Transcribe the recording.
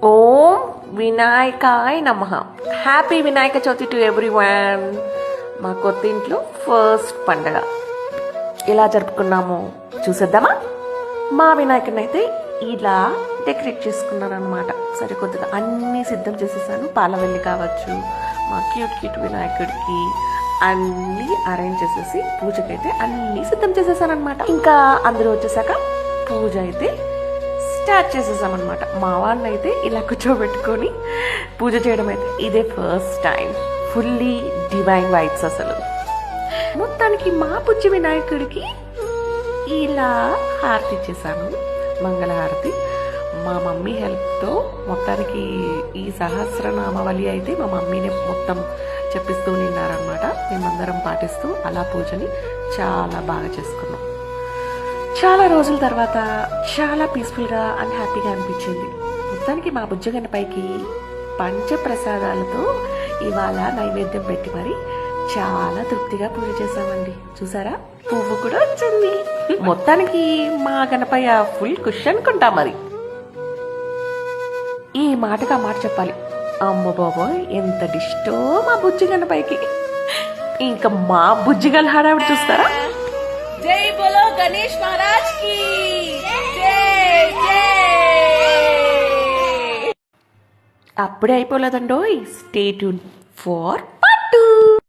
ఓం వినాయకాయ నమః. Happy Vinayaka Chavithi to everyone. మా కొత్త ఇంట్లో ఫస్ట్ పండగ ఎలా జరుపుకున్నామో చూసేద్దామా? మా వినాయకుని అయితే ఇలా డెకరేట్ చేసుకున్నాను అనమాట. సరికొద్దిగా అన్నీ సిద్ధం చేసేసాను. పాలవెల్లి కావచ్చు, మా క్యూట్ వినాయకుడికి అన్నీ అరేంజ్ చేసేసి పూజకైతే అన్నీ సిద్ధం చేసేసాను అనమాట. ఇంకా అందరూ వచ్చేసాక పూజ అయితే స్టార్ట్ చేసేసామన్నమాట. మా వాళ్ళని అయితే ఇలా కూర్చోబెట్టుకొని పూజ చేయడం అయితే ఇదే first time. Fully divine vibes అసలు. మొత్తానికి మా బుజ్జి వినాయకుడికి ఇలా హారతి ఇచ్చేసాను, మంగళహారతి. మా మమ్మీ హెల్ప్తో మొత్తానికి ఈ సహస్రనామావళి అయితే మా మమ్మీనే మొత్తం చెప్పిస్తూ నిన్నారనమాట. మేమందరం పాటిస్తూ అలా పూజని చాలా బాగా చేసుకున్నాం. చాలా రోజుల తర్వాత చాలా పీస్ఫుల్గా అండ్ హ్యాపీగా అనిపించింది. మొత్తానికి మా బుజ్జగన్నపైకి పంచప్రసాదాలతో ఇవాళ నైవేద్యం పెట్టి మరి చాలా తృప్తిగా పూజ చేసామండి. చూసారా, పువ్వు కూడా వచ్చింది. మొత్తానికి మా గణపయ్య ఫుల్ ఖుషి అనుకుంటా. మరి ఈ మాటగా మాట చెప్పాలి, అమ్మ బాబోయ్ ఎంత డిస్టో మా బుజ్జి గణపయ్యకి. ఇంకా మా బుజ్జిగల హడావిడి చూస్తారా? జై బోలో గణేష్ మహారాజ్ కి అప్పుడే అయిపోలేదండోయ్. Stay tune for